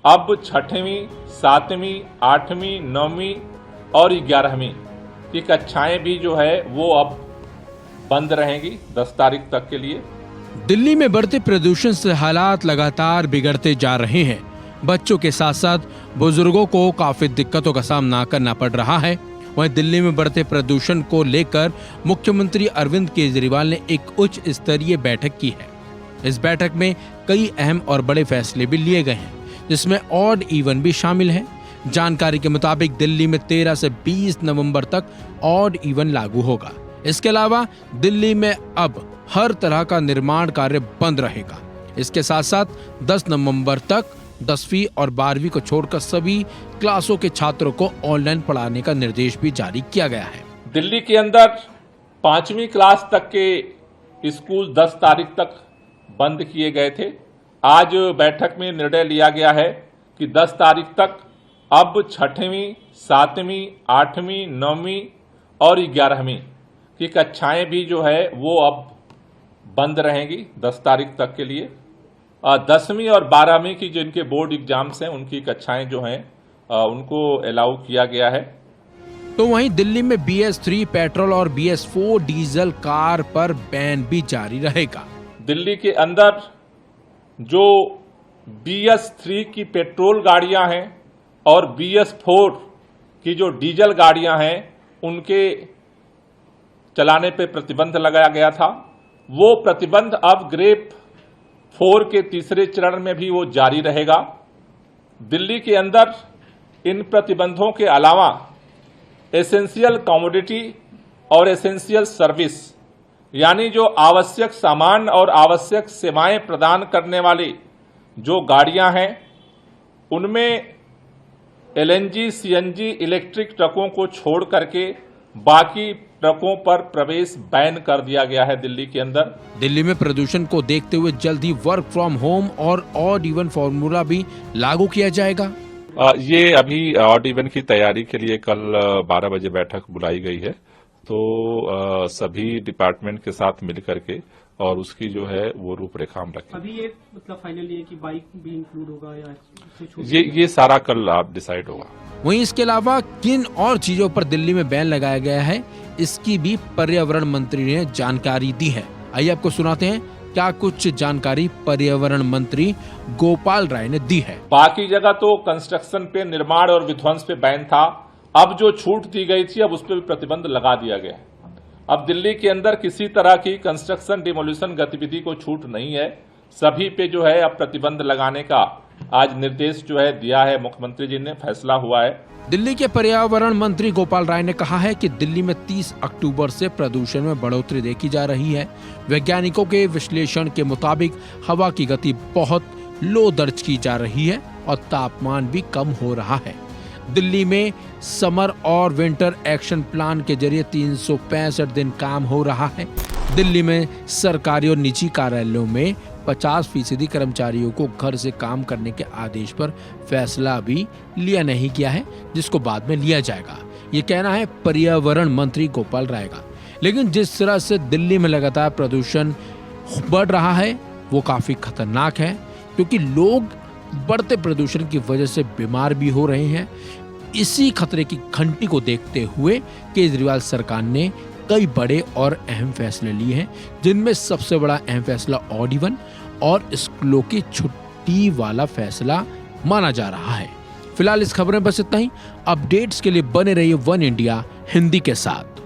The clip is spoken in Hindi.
अब 6वीं, 7वीं, 8वीं, 9वीं और 11वीं की कक्षाएं भी जो है वो अब बंद रहेंगी 10 तारीख तक के लिए। दिल्ली में बढ़ते प्रदूषण से हालात लगातार बिगड़ते जा रहे हैं। बच्चों के साथ साथ बुजुर्गों को काफी दिक्कतों का सामना करना पड़ रहा है। वहीं दिल्ली में बढ़ते प्रदूषण को लेकर मुख्यमंत्री अरविंद केजरीवाल ने एक उच्च स्तरीय बैठक की है। इस बैठक में कई अहम और बड़े फैसले भी लिए गए हैं, जिसमें ऑड इवन भी शामिल है। जानकारी के मुताबिक दिल्ली में 13 से 20 नवंबर तक ऑड इवन लागू होगा। इसके अलावा दिल्ली में अब हर तरह का निर्माण कार्य बंद रहेगा। इसके साथ साथ 10 नवंबर तक 10वीं और 12वीं को छोड़कर सभी क्लासों के छात्रों को ऑनलाइन पढ़ाने का निर्देश भी जारी किया गया है। दिल्ली के अंदर 5वीं क्लास तक के स्कूल 10 तारीख तक बंद किए गए थे। आज बैठक में निर्णय लिया गया है कि 10 तारीख तक अब 6वीं, 7वीं, 8वीं, 9वीं और 11वीं की कक्षाएं भी जो है वो अब बंद रहेंगी 10 तारीख तक के लिए। 10वीं और 12वीं की जिनके बोर्ड एग्जाम्स हैं उनकी कक्षाएं जो हैं उनको अलाउ किया गया है। तो वहीं दिल्ली में BS3 पेट्रोल और BS4 डीजल कार पर बैन भी जारी रहेगा। दिल्ली के अंदर जो BS3 की पेट्रोल गाड़ियां हैं और BS4 की जो डीजल गाड़ियां हैं उनके चलाने पे प्रतिबंध लगाया गया था। वो प्रतिबंध अब ग्रेड 4 के तीसरे चरण में भी वो जारी रहेगा। दिल्ली के अंदर इन प्रतिबंधों के अलावा एसेंशियल कमोडिटी और एसेंशियल सर्विस यानी जो आवश्यक सामान और आवश्यक सेवाएं प्रदान करने वाली जो गाड़ियां हैं उनमें LNG, CNG इलेक्ट्रिक ट्रकों को छोड़ करके बाकी ट्रकों पर प्रवेश बैन कर दिया गया है दिल्ली के अंदर। दिल्ली में प्रदूषण को देखते हुए जल्द ही वर्क फ्रॉम होम और ऑड इवन फॉर्मूला भी लागू किया जाएगा। ये अभी ऑड इवन की तैयारी के लिए कल 12 बजे बैठक बुलाई गई है, तो सभी डिपार्टमेंट के साथ मिल करके और उसकी जो है वो रूपरेखा हम रखेंगे। अभी ये मतलब फाइनली है कि बाइक भी इंक्लूड होगा या ये सारा कल आप डिसाइड होगा। वहीं इसके अलावा किन और चीजों पर दिल्ली में बैन लगाया गया है, इसकी भी पर्यावरण मंत्री ने जानकारी दी है। आइए आपको सुनाते हैं क्या कुछ जानकारी पर्यावरण मंत्री गोपाल राय ने दी है। बाकी जगह तो कंस्ट्रक्शन पे, निर्माण और विध्वंस पे बैन था। अब जो छूट दी गई थी अब उस पर भी प्रतिबंध लगा दिया गया है। अब दिल्ली के अंदर किसी तरह की कंस्ट्रक्शन डिमोलिशन गतिविधि को छूट नहीं है। सभी पे जो है अब प्रतिबंध लगाने का आज निर्देश जो है दिया है, मुख्यमंत्री जी ने फैसला हुआ है। दिल्ली के पर्यावरण मंत्री गोपाल राय ने कहा है कि दिल्ली में 30 अक्टूबर से प्रदूषण में बढ़ोतरी देखी जा रही है। वैज्ञानिकों के विश्लेषण के मुताबिक हवा की गति बहुत लो दर्ज की जा रही है और तापमान भी कम हो रहा है। दिल्ली में समर और विंटर एक्शन प्लान के जरिए 365 दिन काम हो रहा है। दिल्ली में सरकारी और निजी कार्यालयों में 50% कर्मचारियों को घर से काम करने के आदेश पर फैसला भी लिया नहीं गया है, जिसको बाद में लिया जाएगा। ये कहना है पर्यावरण मंत्री गोपाल राय का। लेकिन जिस तरह से दिल्ली में लगातार प्रदूषण बढ़ रहा है वो काफी खतरनाक है, क्योंकि लोग बढ़ते प्रदूषण की वजह से बीमार भी हो रहे हैं। इसी खतरे की घंटी को देखते हुए केजरीवाल सरकार ने कई बड़े और अहम फैसले लिए हैं, जिनमें सबसे बड़ा अहम फैसला ऑड इवन और स्कूलों की छुट्टी वाला फैसला माना जा रहा है। फिलहाल इस खबर में बस इतना ही। अपडेट्स के लिए बने रहिए वन इंडिया हिंदी के साथ।